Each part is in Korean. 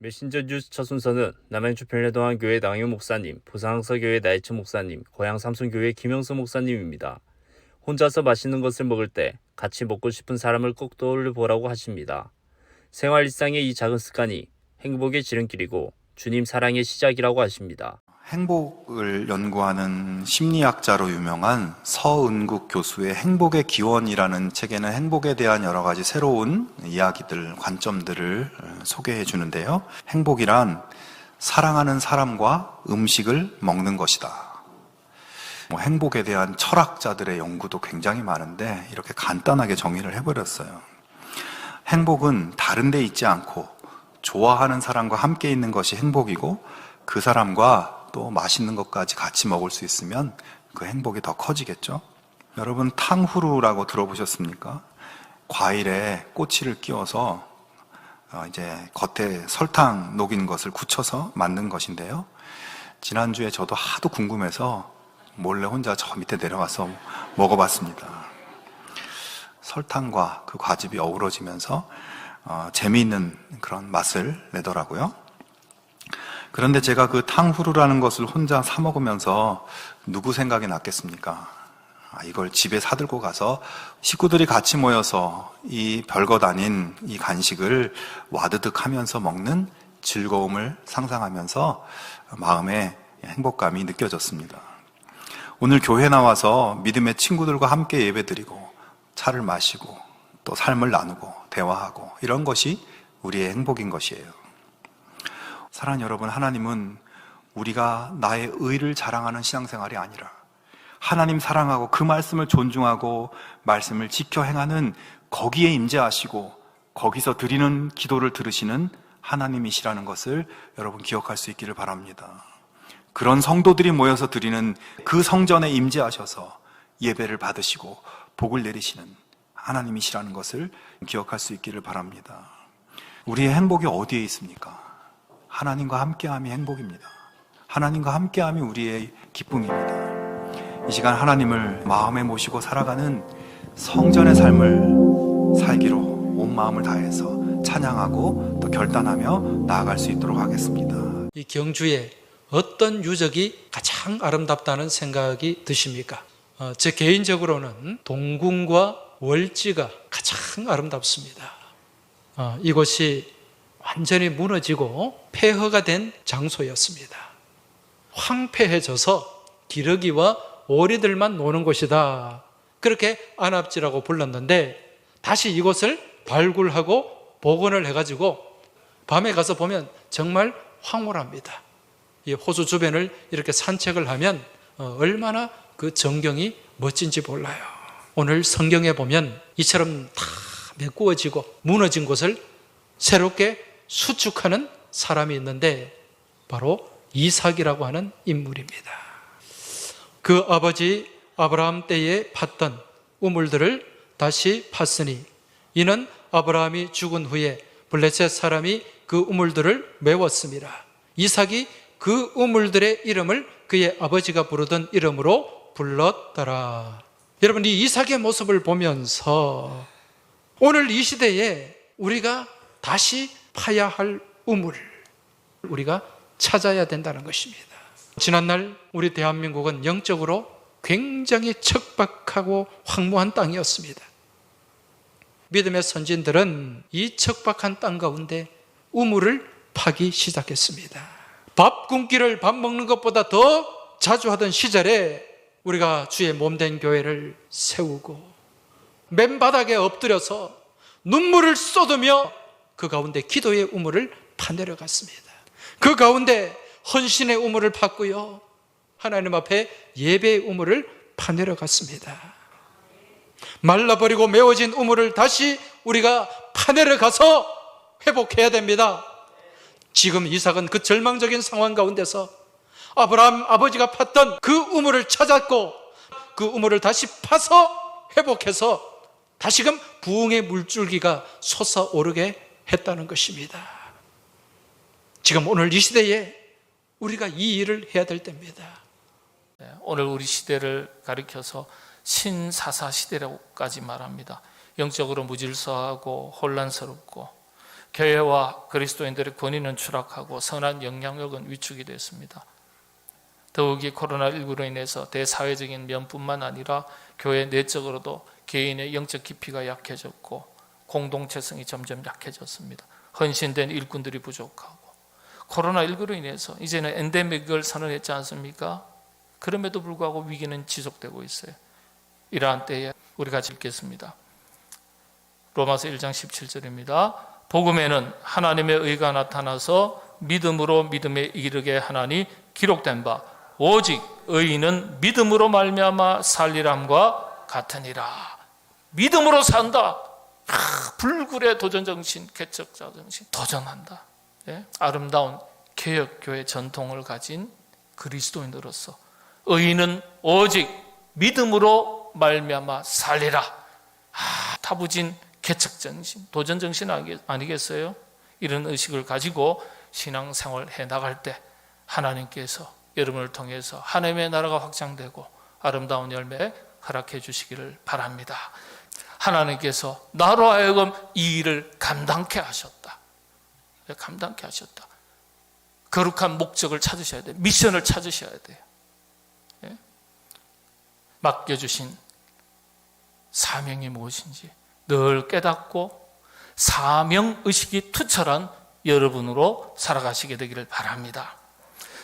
메신저 뉴스 첫 순서는 남양주 평래동안교회 나경유 목사님, 부산항서교회 나혜천 목사님, 고양 삼성교회 김영수 목사님입니다. 혼자서 맛있는 것을 먹을 때 같이 먹고 싶은 사람을 꼭 떠올려 보라고 하십니다. 생활 일상의 이 작은 습관이 행복의 지름길이고 주님 사랑의 시작이라고 하십니다. 행복을 연구하는 심리학자로 유명한 서은국 교수의 행복의 기원이라는 책에는 행복에 대한 여러 가지 새로운 이야기들, 관점들을 소개해 주는데요. 행복이란 사랑하는 사람과 음식을 먹는 것이다. 행복에 대한 철학자들의 연구도 굉장히 많은데 이렇게 간단하게 정의를 해버렸어요. 행복은 다른 데 있지 않고 좋아하는 사람과 함께 있는 것이 행복이고, 그 사람과 또 맛있는 것까지 같이 먹을 수 있으면 그 행복이 더 커지겠죠. 여러분, 탕후루라고 들어보셨습니까? 과일에 꼬치를 끼워서 이제 겉에 설탕 녹인 것을 굳혀서 만든 것인데요. 지난주에 저도 하도 궁금해서 몰래 혼자 저 밑에 내려가서 먹어봤습니다. 설탕과 그 과즙이 어우러지면서 재미있는 그런 맛을 내더라고요. 그런데 제가 그 탕후루라는 것을 혼자 사 먹으면서 누구 생각이 났겠습니까? 이걸 집에 사들고 가서 식구들이 같이 모여서 이 별것 아닌 이 간식을 와드득 하면서 먹는 즐거움을 상상하면서 마음에 행복감이 느껴졌습니다. 오늘 교회 나와서 믿음의 친구들과 함께 예배드리고 차를 마시고 또 삶을 나누고 대화하고, 이런 것이 우리의 행복인 것이에요. 사랑하는 여러분, 하나님은 우리가 나의 의를 자랑하는 신앙생활이 아니라 하나님 사랑하고 그 말씀을 존중하고 말씀을 지켜 행하는 거기에 임재하시고 거기서 드리는 기도를 들으시는 하나님이시라는 것을 여러분 기억할 수 있기를 바랍니다. 그런 성도들이 모여서 드리는 그 성전에 임재하셔서 예배를 받으시고 복을 내리시는 하나님이시라는 것을 기억할 수 있기를 바랍니다. 우리의 행복이 어디에 있습니까? 하나님과 함께함이 행복입니다. 하나님과 함께함이 우리의 기쁨입니다. 이 시간 하나님을 마음에 모시고 살아가는 성전의 삶을 살기로 온 마음을 다해서 찬양하고 또 결단하며 나아갈 수 있도록 하겠습니다. 이 경주에 어떤 유적이 가장 아름답다는 생각이 드십니까? 제 개인적으로는 동궁과 월지가 가장 아름답습니다. 이곳이 완전히 무너지고 폐허가 된 장소였습니다. 황폐해져서 기러기와 오리들만 노는 곳이다, 그렇게 안압지라고 불렀는데, 다시 이곳을 발굴하고 복원을 해가지고 밤에 가서 보면 정말 황홀합니다. 이 호수 주변을 이렇게 산책을 하면 얼마나 그 전경이 멋진지 몰라요. 오늘 성경에 보면 이처럼 다 메꾸어지고 무너진 곳을 새롭게 수축하는 사람이 있는데 바로 이삭이라고 하는 인물입니다. 그 아버지 아브라함 때에 팠던 우물들을 다시 팠으니 이는 아브라함이 죽은 후에 블레셋 사람이 그 우물들을 메웠습니다. 이삭이 그 우물들의 이름을 그의 아버지가 부르던 이름으로 불렀더라. 여러분, 이 이삭의 모습을 보면서 오늘 이 시대에 우리가 다시 파야 할 우물, 우리가 찾아야 된다는 것입니다. 지난날 우리 대한민국은 영적으로 굉장히 척박하고 황무한 땅이었습니다. 믿음의 선진들은 이 척박한 땅 가운데 우물을 파기 시작했습니다. 밥 굶기를 밥 먹는 것보다 더 자주 하던 시절에 우리가 주의 몸된 교회를 세우고 맨바닥에 엎드려서 눈물을 쏟으며 그 가운데 기도의 우물을 파내려갔습니다. 그 가운데 헌신의 우물을 팠고요, 하나님 앞에 예배의 우물을 파내려갔습니다. 말라버리고 메워진 우물을 다시 우리가 파내려가서 회복해야 됩니다. 지금 이삭은 그 절망적인 상황 가운데서 아브라함 아버지가 팠던 그 우물을 찾았고 그 우물을 다시 파서 회복해서 다시금 부흥의 물줄기가 솟아오르게 했다는 것입니다. 지금 오늘 이 시대에 우리가 이 일을 해야 될 때입니다. 오늘 우리 시대를 가리켜서 신사사 시대라고까지 말합니다. 영적으로 무질서하고 혼란스럽고 교회와 그리스도인들의 권위는 추락하고 선한 영향력은 위축이 됐습니다. 더욱이 코로나19로 인해서 대사회적인 면뿐만 아니라 교회 내적으로도 개인의 영적 깊이가 약해졌고 공동체성이 점점 약해졌습니다. 헌신된 일꾼들이 부족하고 코로나19로 인해서 이제는 엔데믹을 선언했지 않습니까? 그럼에도 불구하고 위기는 지속되고 있어요. 이러한 때에 우리 같이 읽겠습니다. 로마서 1장 17절입니다. 복음에는 하나님의 의가 나타나서 믿음으로 믿음에 이르게 하나니 기록된 바 오직 의인은 믿음으로 말미암아 살리람과 같으니라. 믿음으로 산다. 불굴의 도전정신, 개척자 정신, 도전한다. 예? 아름다운 개혁교회 전통을 가진 그리스도인으로서 의인은 오직 믿음으로 말미암아 살리라. 타부진 개척정신, 도전정신 아니겠어요? 이런 의식을 가지고 신앙생활 해나갈 때 하나님께서 여러분을 통해서 하나님의 나라가 확장되고 아름다운 열매 허락해 주시기를 바랍니다. 하나님께서 나로 하여금 이 일을 감당케 하셨다. 감당케 하셨다. 거룩한 목적을 찾으셔야 돼요. 미션을 찾으셔야 돼요. 예? 맡겨주신 사명이 무엇인지 늘 깨닫고 사명의식이 투철한 여러분으로 살아가시게 되기를 바랍니다.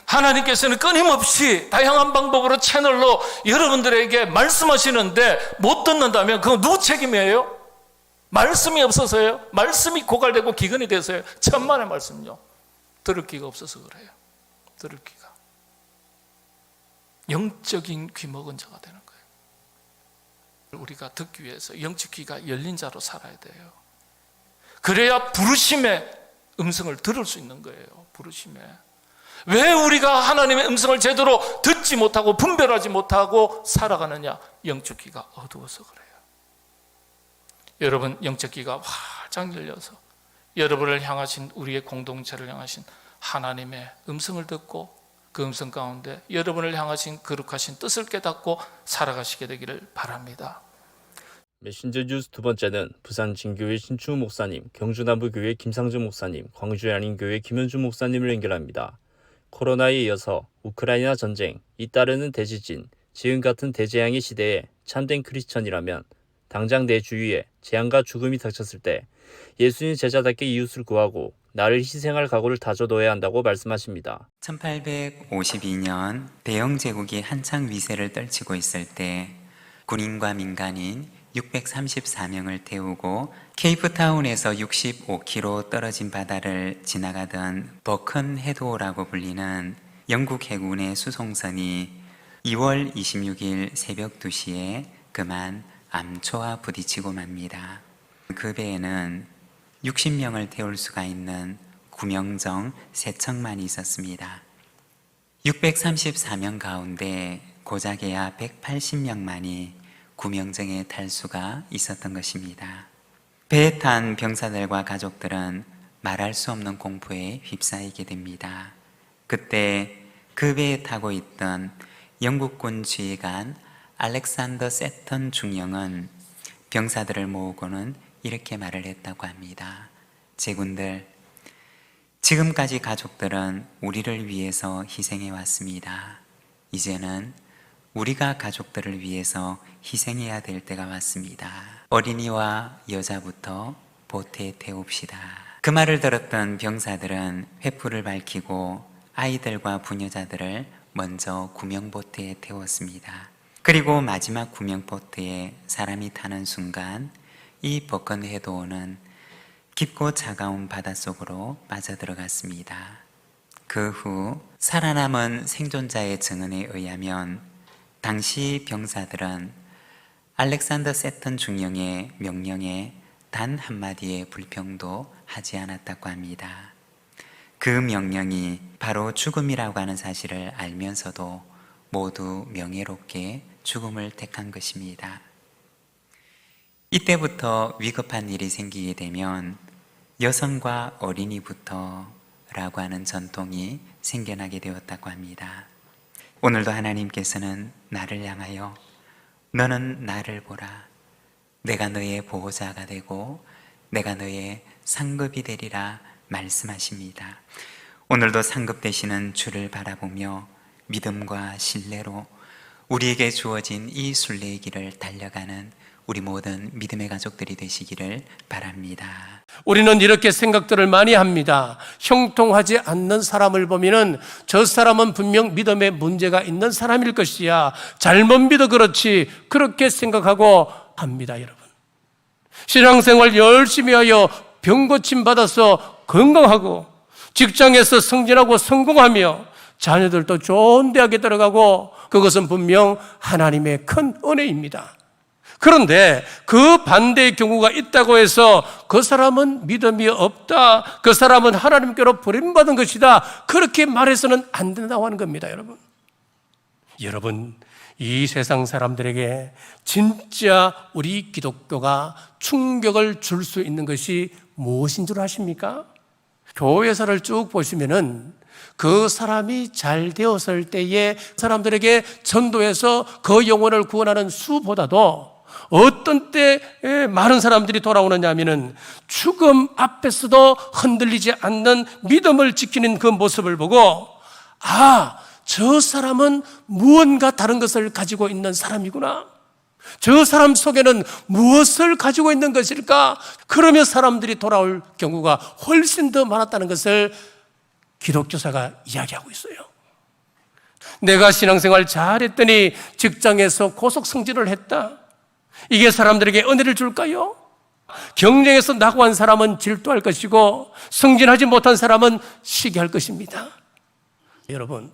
하나님께서는 끊임없이 다양한 방법으로 채널로 여러분들에게 말씀하시는데 못 듣는다면 그건 누구 책임이에요? 말씀이 없어서요? 말씀이 고갈되고 기근이 돼서요? 천만의 말씀요. 들을 귀가 없어서 그래요. 들을 귀가. 영적인 귀 먹은 자가 되는 거예요. 우리가 듣기 위해서 영적 귀가 열린 자로 살아야 돼요. 그래야 부르심의 음성을 들을 수 있는 거예요. 부르심에. 왜 우리가 하나님의 음성을 제대로 듣지 못하고 분별하지 못하고 살아가느냐? 영적 귀가 어두워서 그래요. 여러분 영적 귀가 활짝 열려서 여러분을 향하신, 우리의 공동체를 향하신 하나님의 음성을 듣고 그 음성 가운데 여러분을 향하신 거룩하신 뜻을 깨닫고 살아가시게 되기를 바랍니다. 메신저 뉴스 두 번째는 부산 진교회 신추 목사님, 경주남부교회 김상준 목사님, 광주 양인교회 김현주 목사님을 연결합니다. 코로나에 이어서 우크라이나 전쟁, 잇따르는 대지진, 지금 같은 대재앙의 시대에 참된 크리스천이라면 당장 내 주위에 재앙과 죽음이 닥쳤을 때 예수님 제자답게 이웃을 구하고 나를 희생할 각오를 다져둬야 한다고 말씀하십니다. 1852년 대영 제국이 한창 위세를 떨치고 있을 때 군인과 민간인 634명을 태우고 케이프타운에서 65km 떨어진 바다를 지나가던 버큰 해도라고 불리는 영국 해군의 수송선이 2월 26일 새벽 2시에 그만 암초와 부딪히고 맙니다. 그 배에는 60명을 태울 수가 있는 구명정 3척만 있었습니다. 634명 가운데 고작해야 180명만이 구명정에 탈 수가 있었던 것입니다. 배에 탄 병사들과 가족들은 말할 수 없는 공포에 휩싸이게 됩니다. 그때 그 배에 타고 있던 영국군 지휘관 알렉산더 세턴 중령은 병사들을 모으고는 이렇게 말을 했다고 합니다. 제군들, 지금까지 가족들은 우리를 위해서 희생해 왔습니다. 이제는 우리가 가족들을 위해서 희생해야 될 때가 왔습니다. 어린이와 여자부터 보트에 태웁시다. 그 말을 들었던 병사들은 횃불을 밝히고 아이들과 부녀자들을 먼저 구명보트에 태웠습니다. 그리고 마지막 구명보트에 사람이 타는 순간 이 버큰 해도는 깊고 차가운 바닷속으로 빠져들어갔습니다. 그 후 살아남은 생존자의 증언에 의하면 당시 병사들은 알렉산더 세턴 중령의 명령에 단 한마디의 불평도 하지 않았다고 합니다. 그 명령이 바로 죽음이라고 하는 사실을 알면서도 모두 명예롭게 죽음을 택한 것입니다. 이때부터 위급한 일이 생기게 되면 여성과 어린이부터 라고 하는 전통이 생겨나게 되었다고 합니다. 오늘도 하나님께서는 나를 향하여 너는 나를 보라. 내가 너의 보호자가 되고 내가 너의 상급이 되리라 말씀하십니다. 오늘도 상급 되시는 주를 바라보며 믿음과 신뢰로 우리에게 주어진 이 순례의 길을 달려가는 우리 모든 믿음의 가족들이 되시기를 바랍니다. 우리는 이렇게 생각들을 많이 합니다. 형통하지 않는 사람을 보면은 저 사람은 분명 믿음에 문제가 있는 사람일 것이야, 잘못 믿어 그렇지, 그렇게 생각하고 합니다. 여러분, 신앙생활 열심히 하여 병고침 받아서 건강하고 직장에서 승진하고 성공하며 자녀들도 좋은 대학에 들어가고, 그것은 분명 하나님의 큰 은혜입니다. 그런데 그 반대의 경우가 있다고 해서 그 사람은 믿음이 없다, 그 사람은 하나님께로 버림받은 것이다, 그렇게 말해서는 안 된다고 하는 겁니다. 여러분, 이 세상 사람들에게 진짜 우리 기독교가 충격을 줄 수 있는 것이 무엇인 줄 아십니까? 교회사를 쭉 보시면은 그 사람이 잘 되었을 때에 사람들에게 전도해서 그 영혼을 구원하는 수보다도 어떤 때 많은 사람들이 돌아오느냐 하면은 죽음 앞에서도 흔들리지 않는 믿음을 지키는 그 모습을 보고, 아, 저 사람은 무언가 다른 것을 가지고 있는 사람이구나, 저 사람 속에는 무엇을 가지고 있는 것일까, 그러며 사람들이 돌아올 경우가 훨씬 더 많았다는 것을 기독교사가 이야기하고 있어요. 내가 신앙생활 잘했더니 직장에서 고속 승진을 했다, 이게 사람들에게 은혜를 줄까요? 경쟁에서 낙오한 사람은 질투할 것이고 승진하지 못한 사람은 시기할 것입니다. 여러분,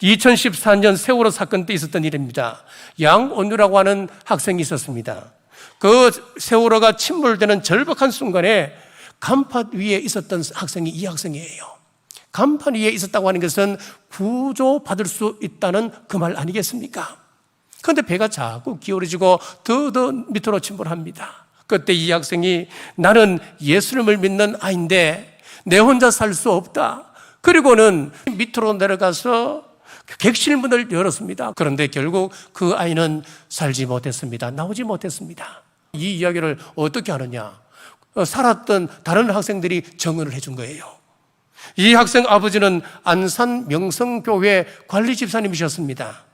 2014년 세월호 사건 때 있었던 일입니다. 양온유라고 하는 학생이 있었습니다. 그 세월호가 침몰되는 절박한 순간에 간판 위에 있었던 학생이 이 학생이에요. 간판 위에 있었다고 하는 것은 구조받을 수 있다는 그 말 아니겠습니까? 그런데 배가 자꾸 기울어지고 더 밑으로 침몰합니다. 그때 이 학생이, 나는 예수님을 믿는 아이인데 내 혼자 살 수 없다, 그리고는 밑으로 내려가서 객실문을 열었습니다. 그런데 결국 그 아이는 살지 못했습니다. 나오지 못했습니다. 이 이야기를 어떻게 하느냐, 살았던 다른 학생들이 증언을 해준 거예요. 이 학생 아버지는 안산 명성교회 관리 집사님이셨습니다.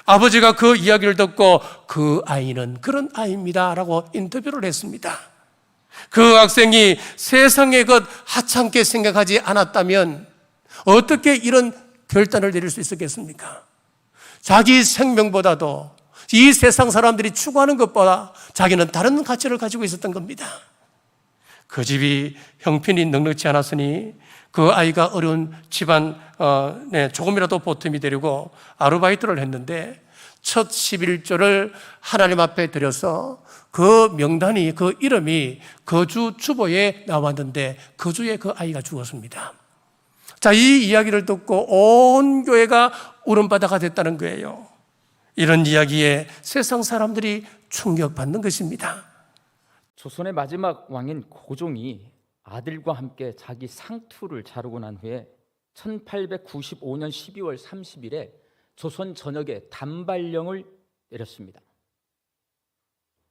아버지가 그 이야기를 듣고 그 아이는 그런 아이입니다 라고 인터뷰를 했습니다. 그 학생이 세상의 것 하찮게 생각하지 않았다면 어떻게 이런 결단을 내릴 수 있었겠습니까? 자기 생명보다도 이 세상 사람들이 추구하는 것보다 자기는 다른 가치를 가지고 있었던 겁니다. 그 집이 형편이 넉넉지 않았으니 그 아이가 어려운 집안 조금이라도 보탬이 되려고 아르바이트를 했는데 첫 11조를 하나님 앞에 드려서 그 명단이, 그 이름이 그 주 주보에 나왔는데 그 주에 그 아이가 죽었습니다. 자, 이 이야기를 듣고 온 교회가 울음바다가 됐다는 거예요. 이런 이야기에 세상 사람들이 충격받는 것입니다. 조선의 마지막 왕인 고종이 아들과 함께 자기 상투를 자르고 난 후에 1895년 12월 30일에 조선 전역에 단발령을 내렸습니다.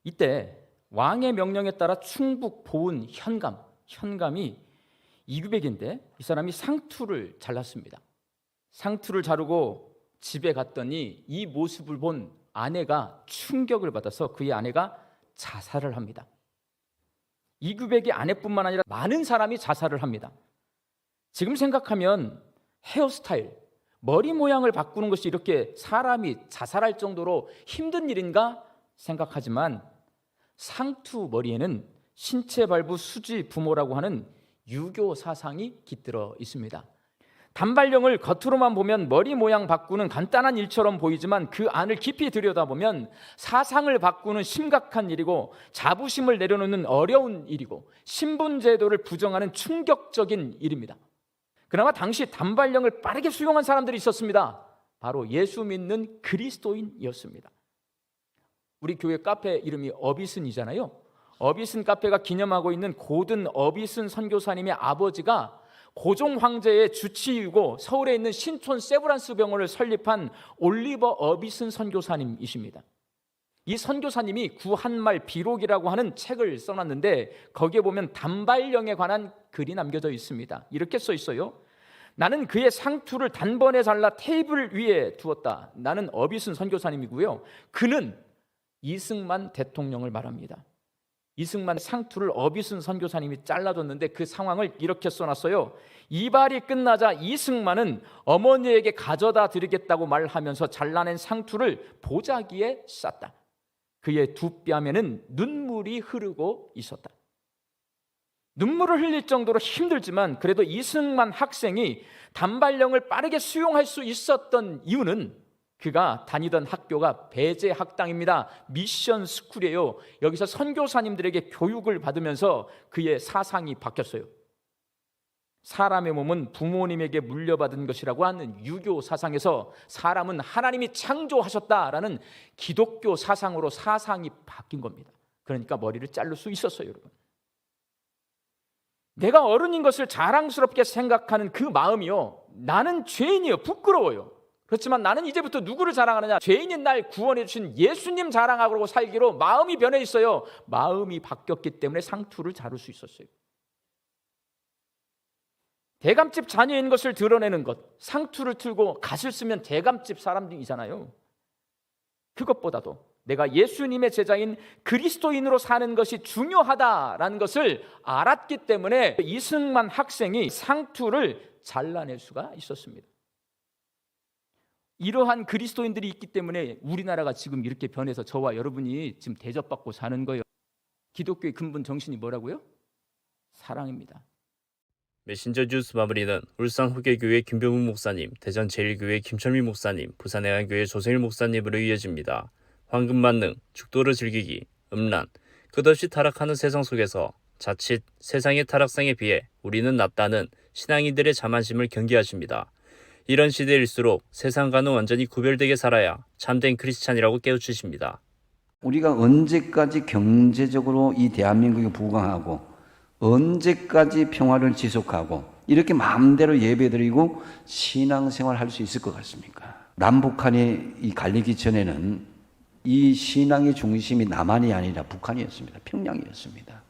이때 왕의 명령에 따라 충북 보은 현감이 이규백인데 이 사람이 상투를 잘랐습니다. 상투를 자르고 집에 갔더니 이 모습을 본 아내가 충격을 받아서 그의 아내가 자살을 합니다. 이규백의 아내뿐만 아니라 많은 사람이 자살을 합니다. 지금 생각하면 헤어스타일, 머리 모양을 바꾸는 것이 이렇게 사람이 자살할 정도로 힘든 일인가 생각하지만 상투 머리에는 신체 발부 수지 부모라고 하는 유교 사상이 깃들어 있습니다. 단발령을 겉으로만 보면 머리 모양 바꾸는 간단한 일처럼 보이지만 그 안을 깊이 들여다보면 사상을 바꾸는 심각한 일이고 자부심을 내려놓는 어려운 일이고 신분제도를 부정하는 충격적인 일입니다. 그나마 당시 단발령을 빠르게 수용한 사람들이 있었습니다. 바로 예수 믿는 그리스도인이었습니다. 우리 교회 카페 이름이 어비슨이잖아요. 어비슨 카페가 기념하고 있는 고든 어비슨 선교사님의 아버지가 고종 황제의 주치의고 서울에 있는 신촌 세브란스 병원을 설립한 올리버 어비슨 선교사님이십니다. 이 선교사님이 구한말 비록이라고 하는 책을 써놨는데 거기에 보면 단발령에 관한 글이 남겨져 있습니다. 이렇게 써 있어요. 나는 그의 상투를 단번에 잘라 테이블 위에 두었다. 나는 어비슨 선교사님이고요. 그는 이승만 대통령을 말합니다. 이승만 상투를 어비슨 선교사님이 잘라줬는데 그 상황을 이렇게 써놨어요. 이발이 끝나자 이승만은 어머니에게 가져다 드리겠다고 말하면서 잘라낸 상투를 보자기에 쌌다. 그의 두 뺨에는 눈물이 흐르고 있었다. 눈물을 흘릴 정도로 힘들지만 그래도 이승만 학생이 단발령을 빠르게 수용할 수 있었던 이유는 그가 다니던 학교가 배제 학당입니다. 미션 스쿨이에요. 여기서 선교사님들에게 교육을 받으면서 그의 사상이 바뀌었어요. 사람의 몸은 부모님에게 물려받은 것이라고 하는 유교 사상에서 사람은 하나님이 창조하셨다라는 기독교 사상으로 사상이 바뀐 겁니다. 그러니까 머리를 자를 수 있었어요, 여러분. 내가 어른인 것을 자랑스럽게 생각하는 그 마음이요, 나는 죄인이요, 부끄러워요. 그렇지만 나는 이제부터 누구를 자랑하느냐? 죄인인 날 구원해 주신 예수님 자랑하고 살기로 마음이 변해 있어요. 마음이 바뀌었기 때문에 상투를 자를 수 있었어요. 대감집 자녀인 것을 드러내는 것, 상투를 틀고 갓을 쓰면 대감집 사람들이잖아요. 그것보다도 내가 예수님의 제자인 그리스도인으로 사는 것이 중요하다라는 것을 알았기 때문에 이승만 학생이 상투를 잘라낼 수가 있었습니다. 이러한 그리스도인들이 있기 때문에 우리나라가 지금 이렇게 변해서 저와 여러분이 지금 대접받고 사는 거예요. 기독교의 근본 정신이 뭐라고요? 사랑입니다. 메신저 주스 마무리는 울산 후계교회 김병훈 목사님, 대전 제1교회 김철미 목사님, 부산 해안교회 조성일 목사님으로 이어집니다. 황금만능, 죽도를 즐기기, 음란, 끝없이 타락하는 세상 속에서 자칫 세상의 타락상에 비해 우리는 낫다는 신앙인들의 자만심을 경계하십니다. 이런 시대일수록 세상과는 완전히 구별되게 살아야 참된 크리스찬이라고 깨우치십니다. 우리가 언제까지 경제적으로 이 대한민국이 부강하고 언제까지 평화를 지속하고 이렇게 마음대로 예배드리고 신앙생활 할 수 있을 것 같습니까? 남북한이 이 갈리기 전에는 이 신앙의 중심이 남한이 아니라 북한이었습니다. 평양이었습니다.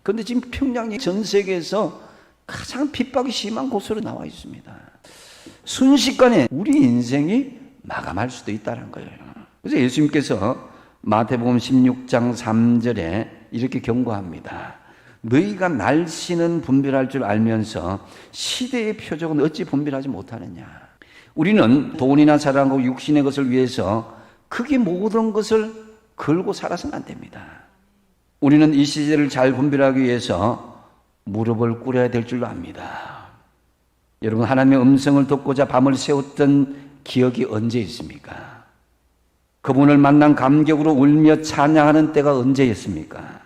그런데 지금 평양이 전 세계에서 가장 핍박이 심한 곳으로 나와 있습니다. 순식간에 우리 인생이 마감할 수도 있다는 거예요. 그래서 예수님께서 마태복음 16장 3절에 이렇게 경고합니다. 너희가 날씨는 분별할 줄 알면서 시대의 표적은 어찌 분별하지 못하느냐. 우리는 돈이나 사랑하고 육신의 것을 위해서 크게 모든 것을 걸고 살아서는 안 됩니다. 우리는 이 시대를 잘 분별하기 위해서 무릎을 꿇어야 될 줄로 압니다. 여러분, 하나님의 음성을 듣고자 밤을 새웠던 기억이 언제 있습니까? 그분을 만난 감격으로 울며 찬양하는 때가 언제였습니까?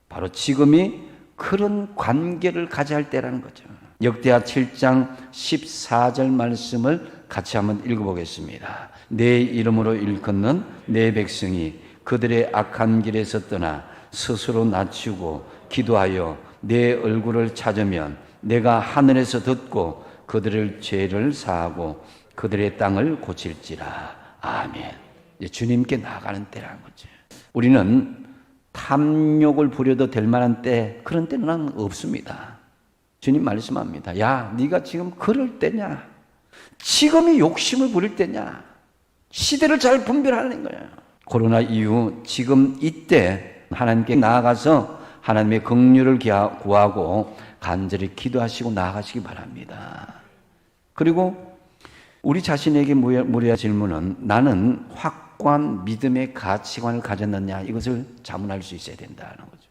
바로 지금이 그런 관계를 가져야 할 때라는 거죠. 역대하 7장 14절 말씀을 같이 한번 읽어보겠습니다. 내 이름으로 일컫는 내 백성이 그들의 악한 길에서 떠나 스스로 낮추고 기도하여 내 얼굴을 찾으면 내가 하늘에서 듣고 그들의 죄를 사하고 그들의 땅을 고칠지라. 아멘. 주님께 나아가는 때라는 거죠. 우리는 탐욕을 부려도 될 만한 때, 그런 때는 없습니다. 주님 말씀합니다. 야, 네가 지금 그럴 때냐? 지금이 욕심을 부릴 때냐? 시대를 잘 분별하는 거예요. 코로나 이후 지금 이때 하나님께 나아가서 하나님의 긍휼을 구하고 간절히 기도하시고 나아가시기 바랍니다. 그리고 우리 자신에게 물어야 질문은 나는 확고한 믿음의 가치관을 가졌느냐, 이것을 자문할 수 있어야 된다는 거죠.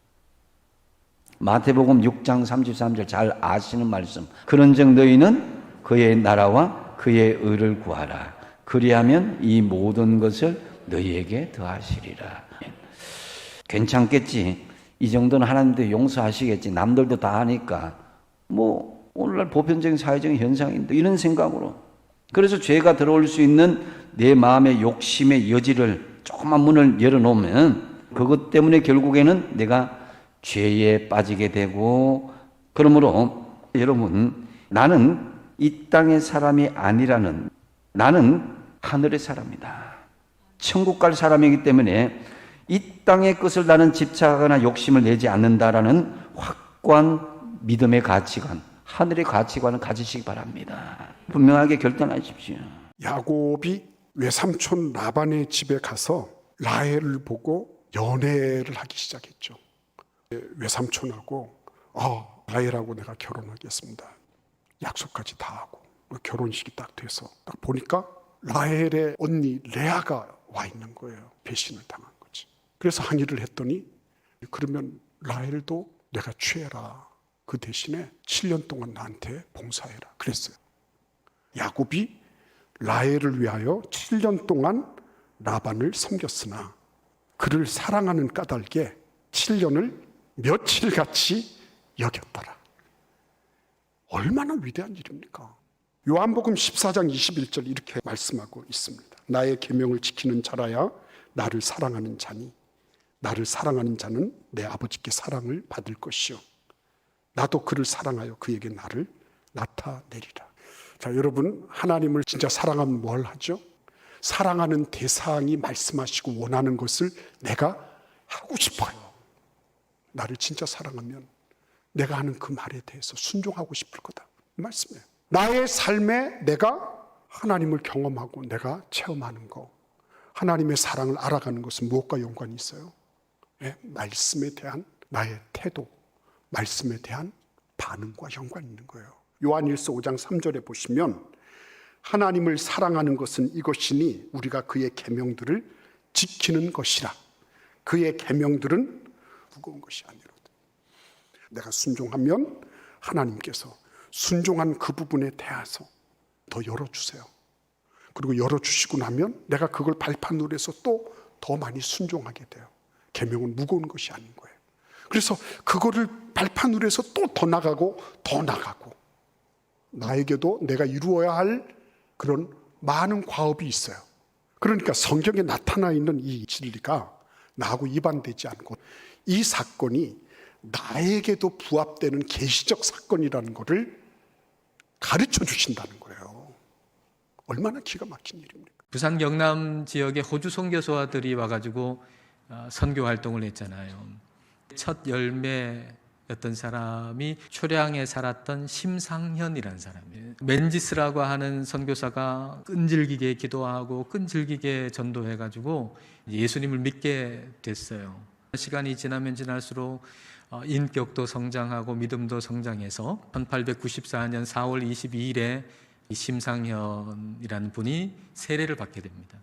마태복음 6장 33절 잘 아시는 말씀. 그런즉 너희는 그의 나라와 그의 의를 구하라. 그리하면 이 모든 것을 너희에게 더하시리라. 괜찮겠지. 이 정도는 하나님도 용서하시겠지. 남들도 다 하니까. 뭐 오늘날 보편적인 사회적인 현상인데, 이런 생각으로. 그래서 죄가 들어올 수 있는 내 마음의 욕심의 여지를 조금만 문을 열어놓으면 그것 때문에 결국에는 내가 죄에 빠지게 되고, 그러므로 여러분, 나는 이 땅의 사람이 아니라는, 나는 하늘의 사람이다. 천국 갈 사람이기 때문에 이 땅의 것을 나는 집착하거나 욕심을 내지 않는다라는 확고한 믿음의 가치관, 하늘의 가치관을 가지시기 바랍니다. 분명하게 결단하십시오. 야곱이 외삼촌 라반의 집에 가서 라헬을 보고 연애를 하기 시작했죠. 외삼촌하고 라헬하고 내가 결혼하겠습니다. 약속까지 다 하고 결혼식이 딱 돼서 딱 보니까 라헬의 언니 레아가 와 있는 거예요. 배신을 당한 거지. 그래서 항의를 했더니 그러면 라헬도 내가 취해라. 그 대신에 7년 동안 나한테 봉사해라. 그랬어요. 야곱이 라헬을 위하여 7년 동안 라반을 섬겼으나 그를 사랑하는 까닭에 7년을 며칠같이 여겼더라. 얼마나 위대한 일입니까? 요한복음 14장 21절 이렇게 말씀하고 있습니다. 나의 계명을 지키는 자라야 나를 사랑하는 자니 나를 사랑하는 자는 내 아버지께 사랑을 받을 것이요 나도 그를 사랑하여 그에게 나를 나타내리라. 자, 여러분, 하나님을 진짜 사랑하면 뭘 하죠? 사랑하는 대상이 말씀하시고 원하는 것을 내가 하고 싶어요. 나를 진짜 사랑하면 내가 하는 그 말에 대해서 순종하고 싶을 거다. 이 말씀이에요. 나의 삶에 내가 하나님을 경험하고 내가 체험하는 거, 하나님의 사랑을 알아가는 것은 무엇과 연관이 있어요? 말씀에 대한 나의 태도, 말씀에 대한 반응과 연관이 있는 거예요. 요한일서 5장 3절에 보시면 하나님을 사랑하는 것은 이것이니 우리가 그의 계명들을 지키는 것이라. 그의 계명들은 무거운 것이 아니로다. 내가 순종하면 하나님께서 순종한 그 부분에 대해서 더 열어주세요. 그리고 열어주시고 나면 내가 그걸 발판으로 해서 또 더 많이 순종하게 돼요. 계명은 무거운 것이 아닌 거예요. 그래서 그거를 발판으로 해서 또 더 나가고 더 나가고 나에게도 내가 이루어야 할 그런 많은 과업이 있어요. 그러니까 성경에 나타나 있는 이 진리가 나하고 이반되지 않고 이 사건이 나에게도 부합되는 계시적 사건이라는 것을 가르쳐 주신다는 거예요. 얼마나 기가 막힌 일입니까? 부산 경남 지역에 호주 선교사들이 와가지고 선교 활동을 했잖아요. 첫 열매였던 사람이 초량에 살았던 심상현이라는 사람이에요. 맨지스라고 하는 선교사가 끈질기게 기도하고 끈질기게 전도해가지고 예수님을 믿게 됐어요. 시간이 지나면 지날수록 인격도 성장하고 믿음도 성장해서 1894년 4월 22일에 심상현이라는 분이 세례를 받게 됩니다.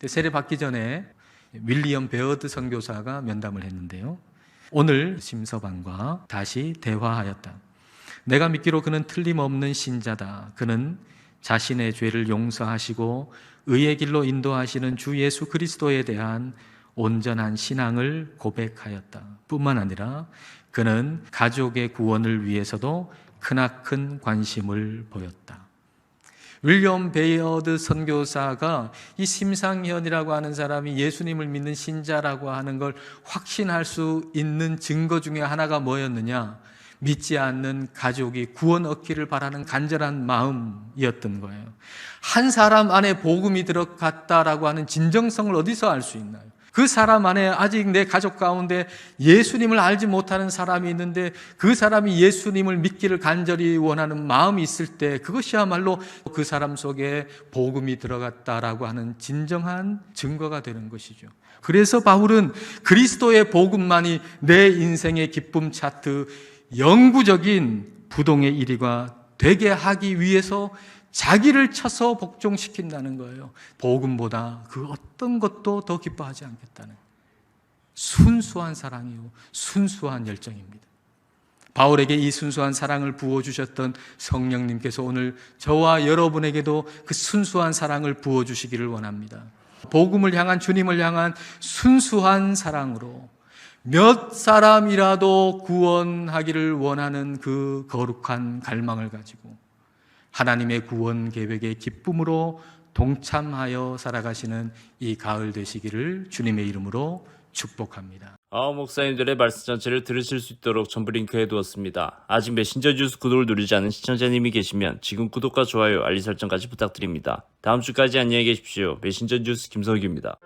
세례 받기 전에 윌리엄 베어드 선교사가 면담을 했는데요. 오늘 심서방과 다시 대화하였다. 내가 믿기로 그는 틀림없는 신자다. 그는 자신의 죄를 용서하시고 의의 길로 인도하시는 주 예수 그리스도에 대한 온전한 신앙을 고백하였다. 뿐만 아니라 그는 가족의 구원을 위해서도 크나큰 관심을 보였다. 윌리엄 베어드 선교사가 이 심상현이라고 하는 사람이 예수님을 믿는 신자라고 하는 걸 확신할 수 있는 증거 중에 하나가 뭐였느냐? 믿지 않는 가족이 구원 얻기를 바라는 간절한 마음이었던 거예요. 한 사람 안에 복음이 들어갔다라고 하는 진정성을 어디서 알 수 있나요? 그 사람 안에 아직 내 가족 가운데 예수님을 알지 못하는 사람이 있는데 그 사람이 예수님을 믿기를 간절히 원하는 마음이 있을 때 그것이야말로 그 사람 속에 복음이 들어갔다라고 하는 진정한 증거가 되는 것이죠. 그래서 바울은 그리스도의 복음만이 내 인생의 기쁨 차트 영구적인 부동의 1위가 되게 하기 위해서 자기를 쳐서 복종시킨다는 거예요. 복음보다 그 어떤 것도 더 기뻐하지 않겠다는 순수한 사랑이요 순수한 열정입니다. 바울에게 이 순수한 사랑을 부어주셨던 성령님께서 오늘 저와 여러분에게도 그 순수한 사랑을 부어주시기를 원합니다. 복음을 향한 주님을 향한 순수한 사랑으로 몇 사람이라도 구원하기를 원하는 그 거룩한 갈망을 가지고 하나님의 구원 계획의 기쁨으로 동참하여 살아가시는 이 가을 되시기를 주님의 이름으로 축복합니다. 목사님들의 말씀 전체를 들으실 수 있도록 전부 링크해 두었습니다. 아직 메신저 뉴스 구독을 누르지 않은 시청자님이 계시면 지금 구독과 좋아요, 알림 설정까지 부탁드립니다. 다음 주까지 안녕히 계십시오. 메신저 뉴스 김석규입니다.